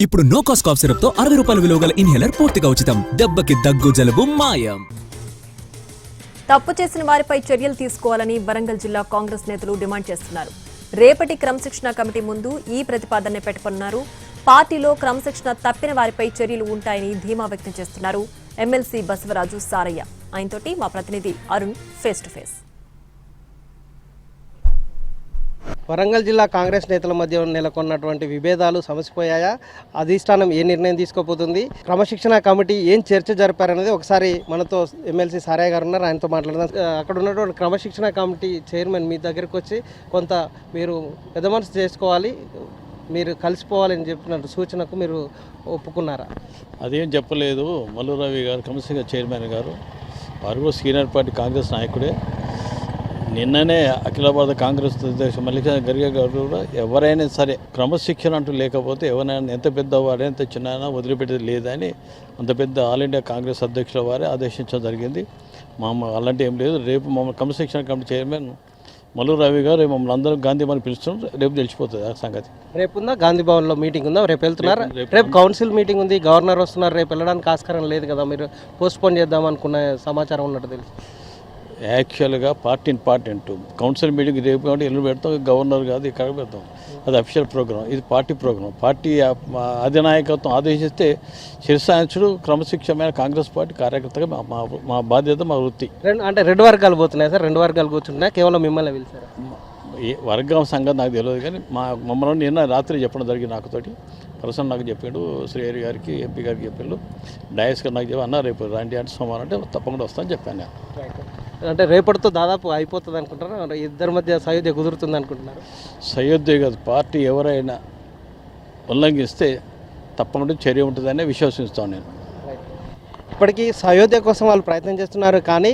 ఇప్పుడు no cost cough syrup తో 60 రూపాయల విలువ గల ఇన్హేలర్ పూర్తిగా ఉచితం. దెబ్బకి దగ్గు జలుబు మాయం. తప్పు చేసిన వారిపై చర్యలు తీసుకోవాలని వరంగల్ జిల్లా కాంగ్రెస్ నేతలు డిమాండ్ చేస్తున్నారు. రేపటి క్రమశిక్షణ కమిటీ ముందు ఈ ప్రతిపాదన పెట్టనున్నారు. పార్టీలో క్రమశిక్షణ తప్పిన వారిపై చర్యలు ఉంటాయని ధీమా వ్యక్తం చేస్తున్నారు ఎమ్మెల్సీ బసవరాజు సారయ్య. ఆయనతోటి మా ప్రతినిధి Arun face to face. Warangal జిల్లా కాంగ్రెస్ నేతల మధ్య నెలకొన్నటువంటి విభేదాలు సమసిపోయాయా? అధిష్టానం ఏ నిర్ణయం తీసుకోబోతుంది? క్రమశిక్షణ కమిటీ ఏం చర్చ జరిపారనేది ఒకసారి మనతో ఎమ్మెల్సీ సారయ్య గారు ఉన్నారు, ఆయనతో మాట్లాడదాం. అక్కడ ఉన్నటువంటి క్రమశిక్షణ కమిటీ చైర్మన్ మీ దగ్గరికి వచ్చి కొంత మీరు పెద్ద మనసు చేసుకోవాలి, మీరు కలిసిపోవాలని చెప్పిన సూచనకు మీరు ఒప్పుకున్నారా? అదేం చెప్పలేదు. మల్లు రవి గారు క్రమశిక్షణ చైర్మన్ గారు, వారు కూడా సీనియర్ పార్టీ కాంగ్రెస్ నాయకుడే. నిన్ననే అఖిల భారత కాంగ్రెస్ అధ్యక్షుడు మల్లికార్జున ఖర్గే గారు కూడా ఎవరైనా సరే క్రమశిక్షణ అంటూ లేకపోతే ఎవరైనా ఎంత పెద్దవాడే ఎంత చిన్న వదిలిపెట్టేది లేదని అంత పెద్ద ఆల్ ఇండియా కాంగ్రెస్ అధ్యక్షుల వారే ఆదేశించడం జరిగింది. అలాంటి ఏం లేదు. రేపు మమ్మల్ని క్రమశిక్షణ కమిటీ చైర్మన్ మల్లు రవి గారు మమ్మల్ని అందరూ గాంధీ భవన్ పిలుస్తున్నారు. రేపు తెలిసిపోతుంది ఆ సంగతి. రేపు ఉందా గాంధీ భవన్లో మీటింగ్ ఉందా? రేపు వెళ్తున్నారు? రేపు కౌన్సిల్ మీటింగ్ ఉంది, గవర్నర్ వస్తున్నారు. రేపు వెళ్ళడానికి ఆస్కారం లేదు కదా? మీరు పోస్ట్పోన్ చేద్దాం అనుకున్న సమాచారం ఉన్నట్టు తెలుసు. యాక్చువల్గా పార్టీ ఇంపార్టెంట్. కౌన్సిల్ మీటింగ్ రేపు కాబట్టి ఎల్లు పెడతాం. గవర్నర్ కాదు ఇక్కడ పెడతాం. అది అఫీషియల్ ప్రోగ్రాం, ఇది పార్టీ ప్రోగ్రాం. పార్టీ అధినాయకత్వం ఆదేశిస్తే శిరసాయించుడు క్రమశిక్షమైన కాంగ్రెస్ పార్టీ కార్యకర్తగా మా బాధ్యత, మా వృత్తి. అంటే రెండు వర్గాలు పోతున్నాయి సార్, రెండు వర్గాలు కూర్చుంటున్నాయి, కేవలం మిమ్మల్ని పిలిచారు. వర్గం సంగతి నాకు తెలియదు, కానీ మమ్మల్ని నిన్న రాత్రి చెప్పడం జరిగింది. నాకుతోటి పర్సన్ నాకు చెప్పాడు, శ్రీహరి గారికి ఎంపీ గారికి చెప్పాడు, డయాస్ గారు నాకు చెప్పి అన్న రేపు రండి అంటే సోమవారం అంటే తప్పకుండా వస్తాను చెప్పాను నేను. అంటే రేపటితో దాదాపు అయిపోతుంది అనుకుంటున్నారు, ఇద్దరి మధ్య సయోధ్య కుదురుతుంది అనుకుంటున్నారు? సయోధ్య కాదు, పార్టీ ఎవరైనా ఉల్లంఘిస్తే తప్పకుండా చర్య ఉంటుందనే విశ్వసిస్తాను నేను. ఇప్పటికీ సయోధ్య కోసం వాళ్ళు ప్రయత్నం చేస్తున్నారు, కానీ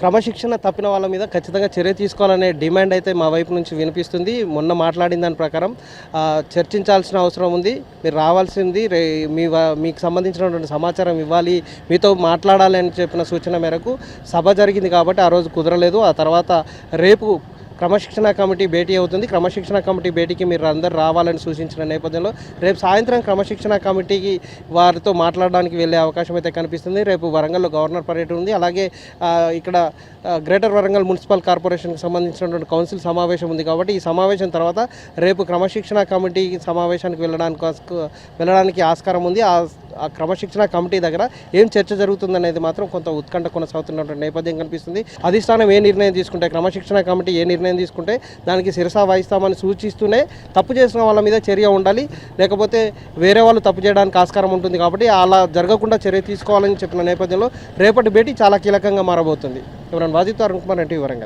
క్రమశిక్షణ తప్పిన వాళ్ళ మీద ఖచ్చితంగా చర్య తీసుకోవాలనే డిమాండ్ అయితే మా వైపు నుంచి వినిపిస్తుంది. మొన్న మాట్లాడిన దాని ప్రకారం చర్చించాల్సిన అవసరం ఉంది, మీరు రావాల్సింది, మీకు సంబంధించినటువంటి సమాచారం ఇవ్వాలి, మీతో మాట్లాడాలి అని చెప్పిన సూచన మేరకు సభ జరిగింది కాబట్టి ఆ రోజు కుదరలేదు. ఆ తర్వాత రేపు క్రమశిక్షణ కమిటీ భేటీ అవుతుంది. క్రమశిక్షణ కమిటీ భేటీకి మీరు అందరు రావాలని సూచించిన నేపథ్యంలో రేపు సాయంత్రం క్రమశిక్షణ కమిటీకి వారితో మాట్లాడడానికి వెళ్ళే అవకాశం అయితే కనిపిస్తుంది. రేపు వరంగల్లో గవర్నర్ పర్యటన ఉంది. అలాగే ఇక్కడ గ్రేటర్ వరంగల్ మున్సిపల్ కార్పొరేషన్కి సంబంధించినటువంటి కౌన్సిల్ సమావేశం ఉంది కాబట్టి ఈ సమావేశం తర్వాత రేపు క్రమశిక్షణ కమిటీ సమావేశానికి వెళ్ళడానికి ఆస్కారం ఉంది. ఆ క్రమశిక్షణ కమిటీ దగ్గర ఏం చర్చ జరుగుతుందనేది మాత్రం కొంత ఉత్కంఠ కొనసాగుతున్నటువంటి నేపథ్యం కనిపిస్తుంది. అధిష్టానం ఏ నిర్ణయం తీసుకుంటే, క్రమశిక్షణ కమిటీ ఏ నిర్ణయం తీసుకుంటే దానికి శిరసా వహిస్తామని సూచిస్తూనే తప్పు చేసిన వాళ్ళ మీద చర్య ఉండాలి, లేకపోతే వేరే వాళ్ళు తప్పు చేయడానికి ఆస్కారం ఉంటుంది కాబట్టి అలా జరగకుండా చర్య తీసుకోవాలని చెప్పిన నేపథ్యంలో రేపటి భేటీ చాలా కీలకంగా మారబోతుంది. ఎవరైనా వాజిత్ అరుణ్ కుమార్, ఎన్టీవీ వరంగల్.